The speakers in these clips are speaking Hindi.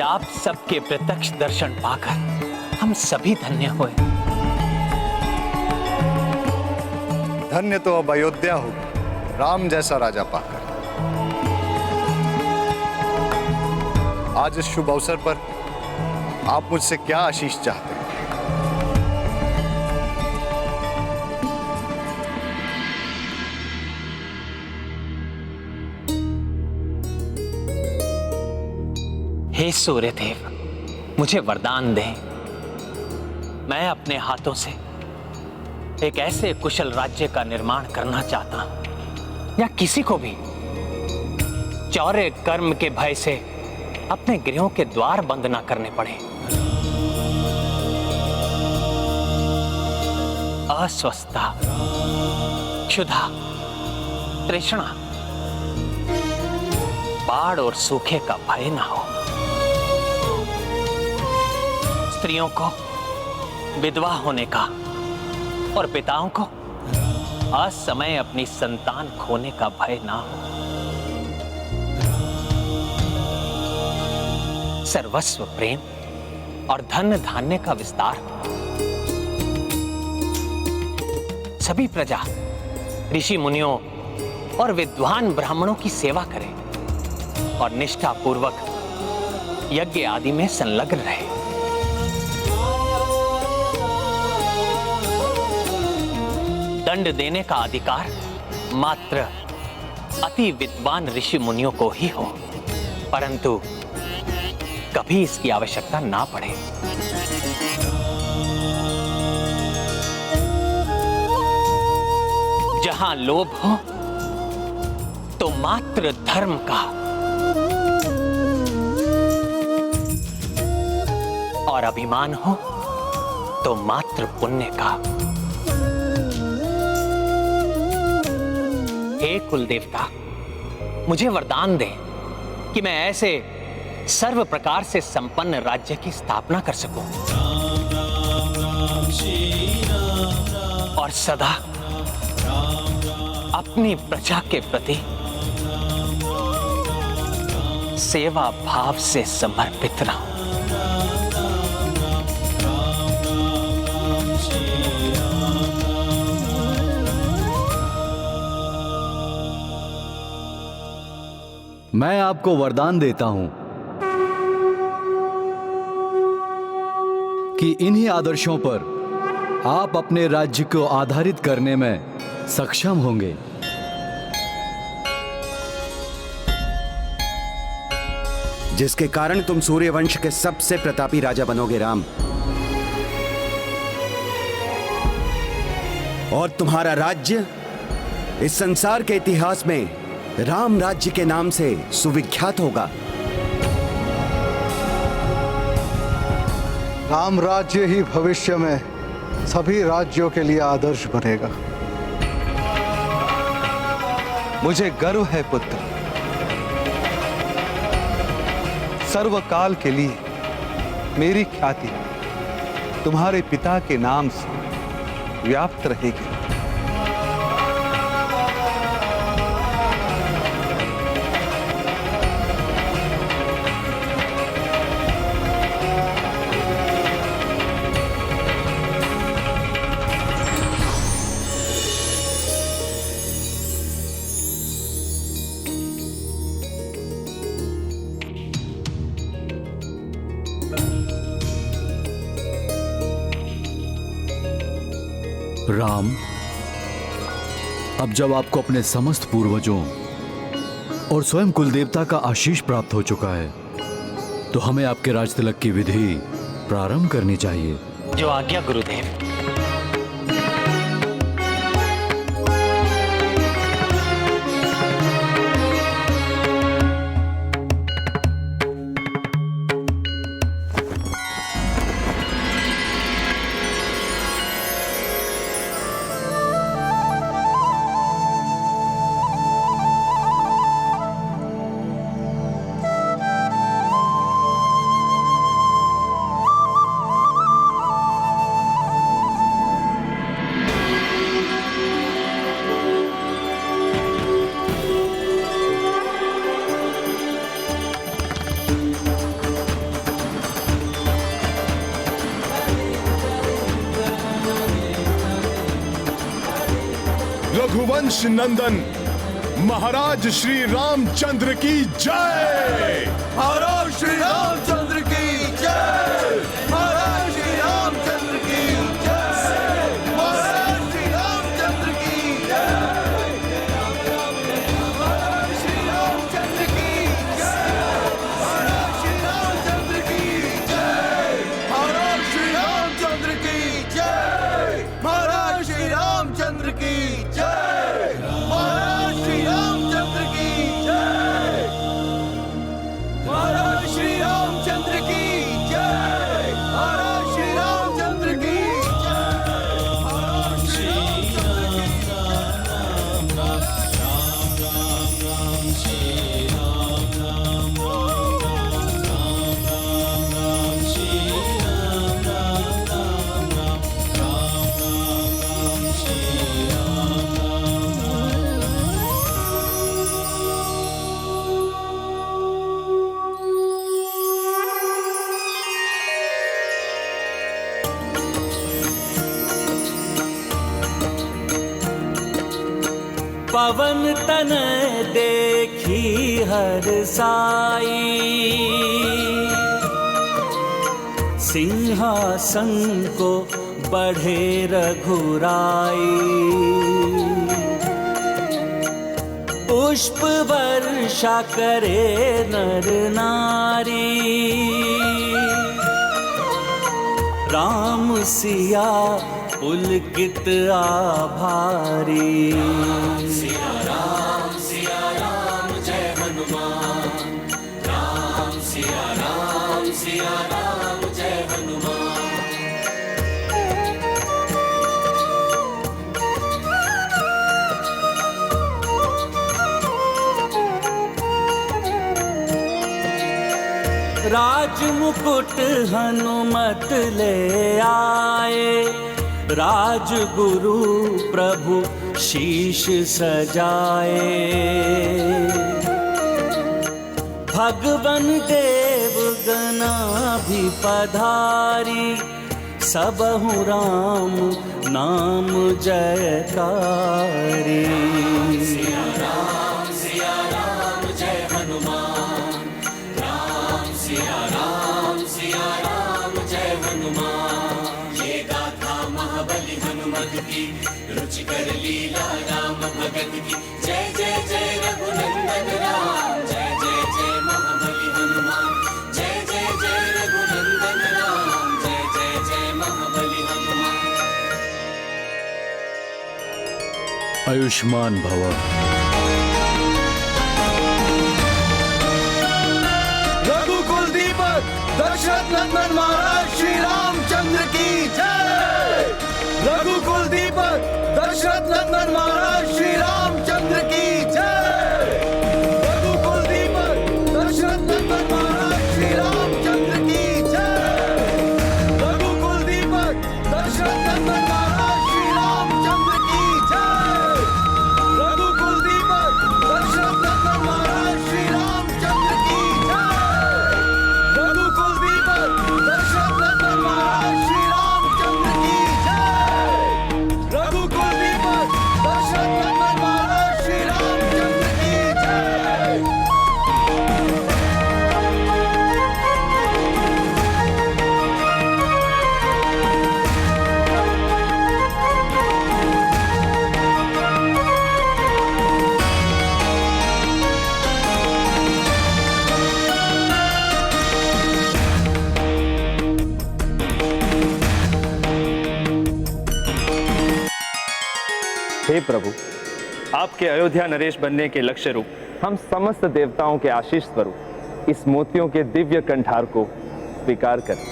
आप सबके प्रत्यक्ष दर्शन पाकर हम सभी धन्य हुए। धन्य तो अब अयोध्या होगी राम जैसा राजा पाकर। आज इस शुभ अवसर पर आप मुझसे क्या आशीष चाहते हैं? हे सूर्यदेव, मुझे वरदान दें। मैं अपने हाथों से एक ऐसे कुशल राज्य का निर्माण करना चाहता हूं, या किसी को भी चौर्य कर्म के भय से अपने गृहों के द्वार बंद ना करने पड़े। अस्वस्थता, क्षुधा, तृष्णा, बाढ़ और सूखे का भय ना हो। स्त्रियों को विधवा होने का और पिताओं को असमय अपनी संतान खोने का भय ना हो। सर्वस्व प्रेम और धन धान्य का विस्तार हो। सभी प्रजा ऋषि मुनियों और विद्वान ब्राह्मणों की सेवा करें और निष्ठा पूर्वक यज्ञ आदि में संलग्न रहे। दंड देने का अधिकार मात्र अति विद्वान ऋषि मुनियों को ही हो, परंतु कभी इसकी आवश्यकता ना पड़े। जहां लोभ हो तो मात्र धर्म का, और अभिमान हो तो मात्र पुण्य का। हे कुल देवता, मुझे वरदान दें कि मैं ऐसे सर्व प्रकार से संपन्न राज्य की स्थापना कर सकूं और सदा अपनी प्रजा के प्रति सेवा भाव से समर्पित रहूं। मैं आपको वरदान देता हूं कि इन्हीं आदर्शों पर आप अपने राज्य को आधारित करने में सक्षम होंगे। जिसके कारण तुम सूर्यवंश के सबसे प्रतापी राजा बनोगे राम। और तुम्हारा राज्य इस संसार के इतिहास में राम राज्य के नाम से सुविख्यात होगा। राम राज्य ही भविष्य में सभी राज्यों के लिए आदर्श बनेगा। मुझे गर्व है पुत्र, सर्वकाल के लिए मेरी ख्याति तुम्हारे पिता के नाम से व्याप्त रहेगी। राम, अब जब आपको अपने समस्त पूर्वजों और स्वयं कुलदेवता का आशीष प्राप्त हो चुका है, तो हमें आपके राजतिलक की विधि प्रारंभ करनी चाहिए। जो आज्ञा गुरुदेव। रघुवंश नंदन महाराज श्री रामचंद्र की जय। महाराज श्री रामचंद्र की जय। महाराज श्री रामचंद्र की जय। महाराज श्री रामचंद्र की जय। महाराज श्री रामचंद्र की जय। महाराज श्री रामचंद्र की जय। महाराज श्री रामचंद्र की जय। महाराज श्री रामचंद्र की जय। महाराज श्री रामचंद्र की जय। महाराज श्री रामचंद्र की जय। महाराज श्री रामचंद्र की जय। महाराज श्री पवन तन देखी हर साई, सिंहासन को बढ़े रघुराई। पुष्प वर्षा करे नर नारी, राम सिया पुलकित आभारी। सिया राम जय हनुमान। राम सिया राम जय हनुमान। राज मुकुट हनुमत ले आए, राजगुरु प्रभु शीश सजाए। भगवन देव गना भी पधारी, सबहु राम नाम जयकारी। सिया राम जय हनुमान। राम सिया राम जय हनुमान। ये गाथा महाबली हनुमत की, रुचिकर लीला राम भगत की। जय जय जय रघुनंदन राम। जय जय जय महाबली हनुमान। जय जय जय रघुनंदन राम। जय जय जय महाबली हनुमान। आयुष्मान भव। रघुकुल दीपक दशरथ नंदन महाराज श्री रामचंद्र की जय। रघुकुल दीपक दशरथ नंदन महाराज श्री रामचंद्र की जय। रघुकुल दीपक दशरथ नंदन महाराज श्री रामचंद्र की जय। रघुकुल दीपक दशरथ नंदन महाराज श्री रामचंद्र की जय। रघुकुल दीपक दशरथ नंदन महाराज श्री रामचंद्र की जय। रघुकुल दीपक दशरथ नंदन महाराज श्री रामचंद्र की जय। रघुकुल दीपक दशरथ नंदन महाराज श्री रामचंद्र की जय। हे प्रभु, आपके अयोध्या नरेश बनने के लक्ष्य रूप हम समस्त देवताओं के आशीष स्वरूप इस मोतियों के दिव्य कंठार को स्वीकार करें।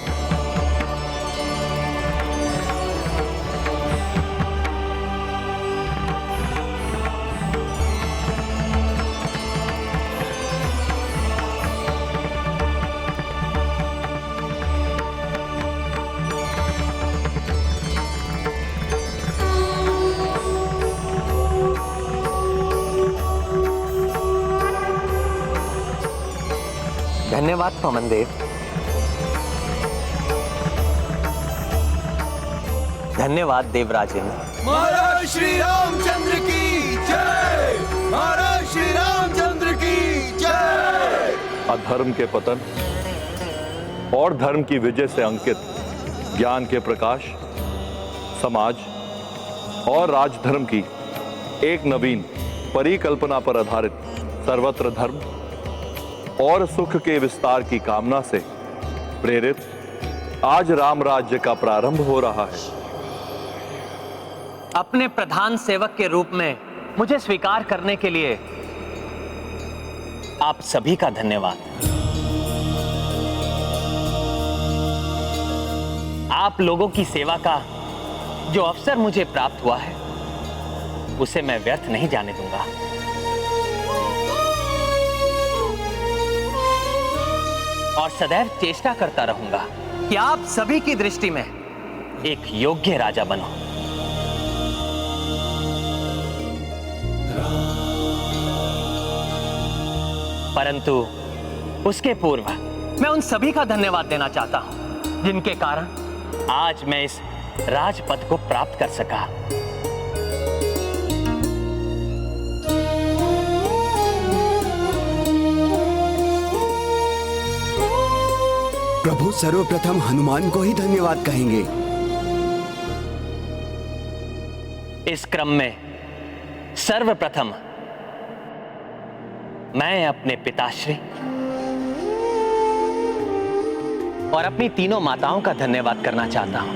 धन्यवाद पवन देव। धन्यवाद देवराजेंद्र। महाराज श्री रामचंद्र की महाराज श्री रामचंद्र की जय। अधर्म के पतन और धर्म की विजय से अंकित ज्ञान के प्रकाश, समाज और राजधर्म की एक नवीन परिकल्पना पर आधारित सर्वत्र धर्म और सुख के विस्तार की कामना से प्रेरित आज राम राज्य का प्रारंभ हो रहा है। अपने प्रधान सेवक के रूप में मुझे स्वीकार करने के लिए आप सभी का धन्यवाद। आप लोगों की सेवा का जो अवसर मुझे प्राप्त हुआ है उसे मैं व्यर्थ नहीं जाने दूंगा। और सदैव चेष्टा करता रहूंगा कि आप सभी की दृष्टि में एक योग्य राजा बनो। परंतु उसके पूर्व मैं उन सभी का धन्यवाद देना चाहता हूं जिनके कारण आज मैं इस राजपद को प्राप्त कर सका। प्रभु सर्वप्रथम हनुमान को ही धन्यवाद कहेंगे। इस क्रम में सर्वप्रथम मैं अपने पिताश्री और अपनी तीनों माताओं का धन्यवाद करना चाहता हूं,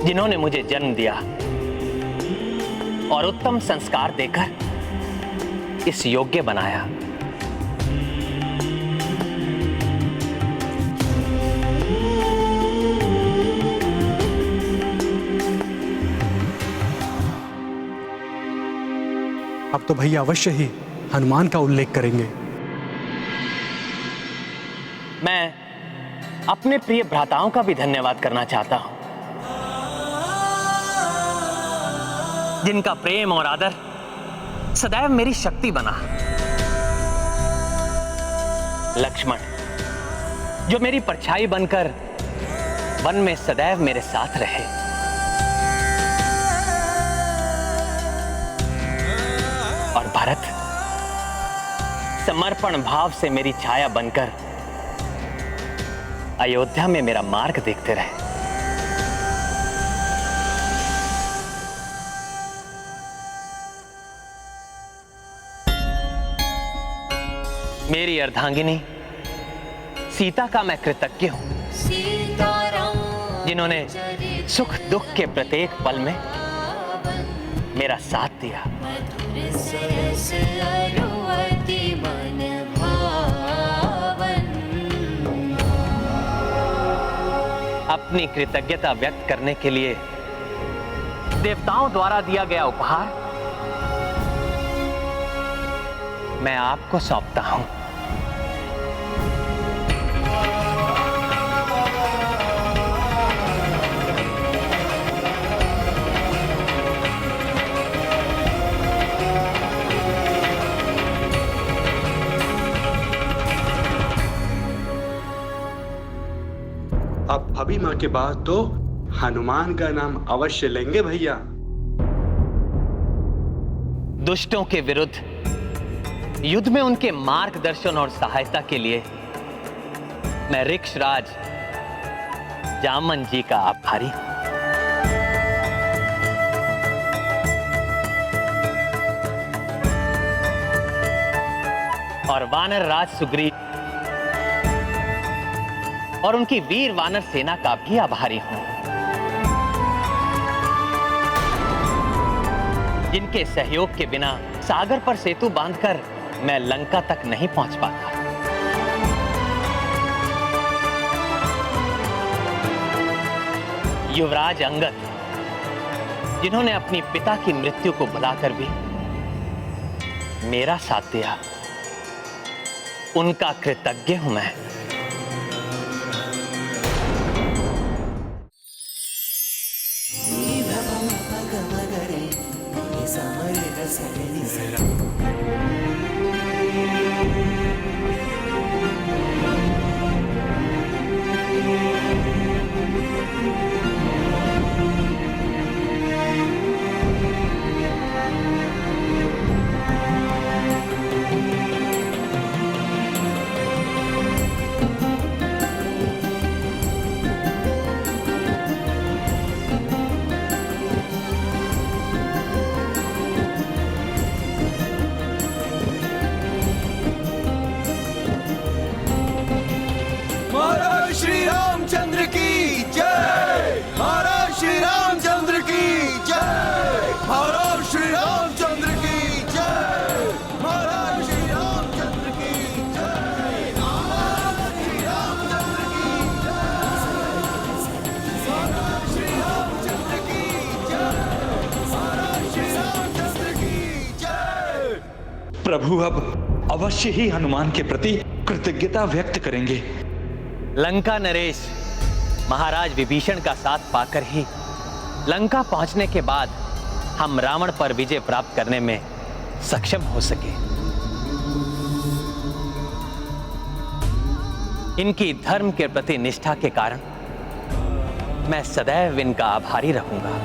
जिन्होंने मुझे जन्म दिया और उत्तम संस्कार देकर इस योग्य बनाया। अब तो भैया अवश्य ही हनुमान का उल्लेख करेंगे। मैं अपने प्रिय भ्राताओं का भी धन्यवाद करना चाहता हूं, जिनका प्रेम और आदर सदैव मेरी शक्ति बना। लक्ष्मण, जो मेरी परछाई बनकर वन में सदैव मेरे साथ रहे। और भरत, समर्पण भाव से मेरी छाया बनकर अयोध्या में मेरा मार्ग देखते रहे। मेरी अर्धांगिनी सीता का मैं कृतज्ञ हूं, जिन्होंने सुख दुख के प्रत्येक पल में मेरा साथ दिया। अपनी कृतज्ञता व्यक्त करने के लिए देवताओं द्वारा दिया गया उपहार मैं आपको सौंपता हूं। अब अभिमा के बाद तो हनुमान का नाम अवश्य लेंगे भैया। दुष्टों के विरुद्ध युद्ध में उनके मार्गदर्शन और सहायता के लिए मैं ऋक्षराज जामन जी का आभारी हूं। और वानर राज सुग्रीव और उनकी वीर वानर सेना का भी आभारी हूं, जिनके सहयोग के बिना सागर पर सेतु बांधकर मैं लंका तक नहीं पहुंच पाता। युवराज अंगद, जिन्होंने अपनी पिता की मृत्यु को भुलाकर भी मेरा साथ दिया, उनका कृतज्ञ हूं मैं। Thank you. प्रभु अब अवश्य ही हनुमान के प्रति कृतज्ञता व्यक्त करेंगे। लंका नरेश महाराज विभीषण का साथ पाकर ही लंका पहुंचने के बाद हम रावण पर विजय प्राप्त करने में सक्षम हो सके। इनकी धर्म के प्रति निष्ठा के कारण मैं सदैव इनका आभारी रहूंगा।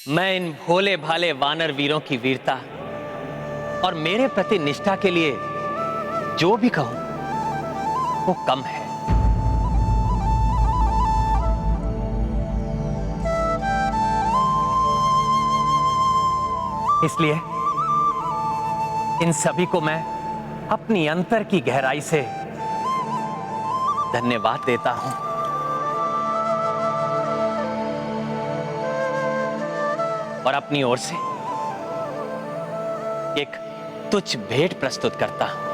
मैं इन भोले भाले वानर वीरों की वीरता और मेरे प्रति निष्ठा के लिए जो भी कहूं वो कम है। इसलिए इन सभी को मैं अपनी अंतर की गहराई से धन्यवाद देता हूं। और अपनी ओर से एक तुच्छ भेंट प्रस्तुत करता हूं।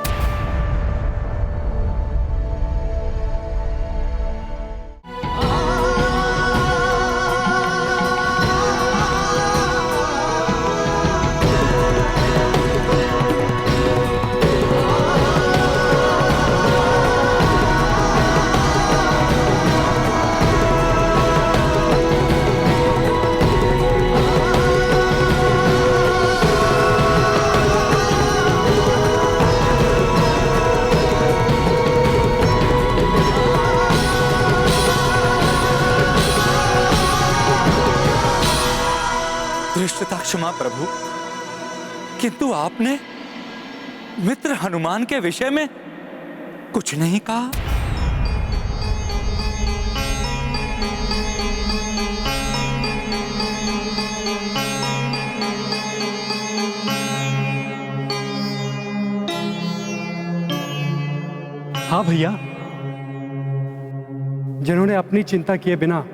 धृष्टता क्षमा प्रभु, किंतु आपने मित्र हनुमान के विषय में कुछ नहीं कहा। हाँ भैया, जिन्होंने अपनी चिंता किए बिना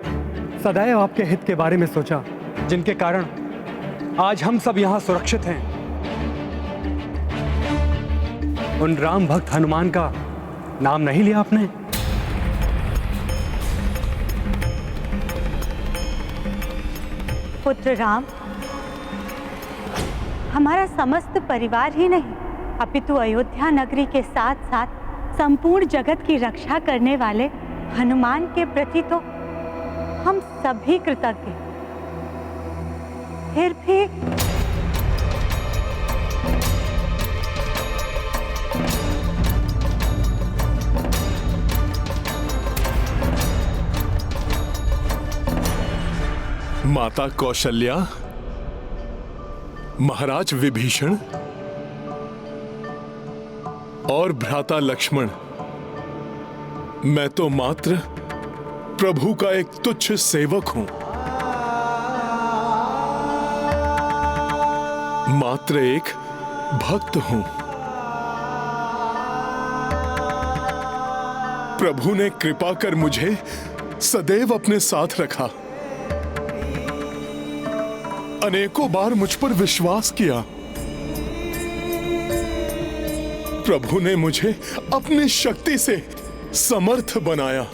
सदैव आपके हित के बारे में सोचा, जिनके कारण आज हम सब यहां सुरक्षित हैं, उन राम भक्त हनुमान का नाम नहीं लिया आपने? पुत्र राम, हमारा समस्त परिवार ही नहीं अपितु अयोध्या नगरी के साथ साथ संपूर्ण जगत की रक्षा करने वाले हनुमान के प्रति तो हम सभी कृतज्ञ। फिर भी माता कौशल्या, महाराज विभीषण और भ्राता लक्ष्मण, मैं तो मात्र प्रभु का एक तुच्छ सेवक हूं, मात्र एक भक्त हूं। प्रभु ने कृपा कर मुझे सदैव अपने साथ रखा, अनेकों बार मुझ पर विश्वास किया। प्रभु ने मुझे अपनी शक्ति से समर्थ बनाया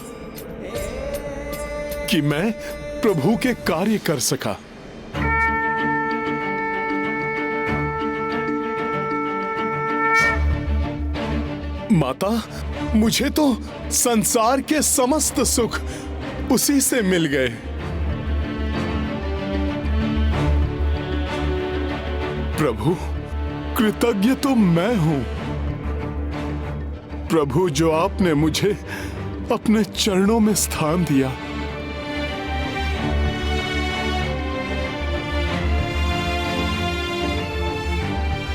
कि मैं प्रभु के कार्य कर सका। माता, मुझे तो संसार के समस्त सुख उसी से मिल गए। प्रभु, कृतज्ञ तो मैं हूं। प्रभु, जो आपने मुझे अपने चरणों में स्थान दिया,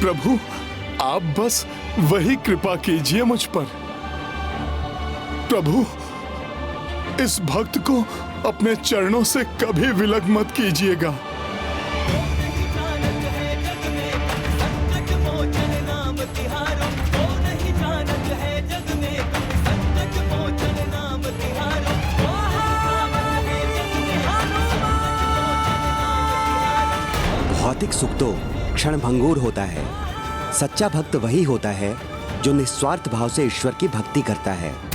प्रभु, आप बस वही कृपा कीजिए मुझ पर। प्रभु, इस भक्त को अपने चरणों से कभी विलग मत कीजिएगा। भौतिक सुख तो क्षणभंगुर होता है। सच्चा भक्त वही होता है जो निस्वार्थ भाव से ईश्वर की भक्ति करता है।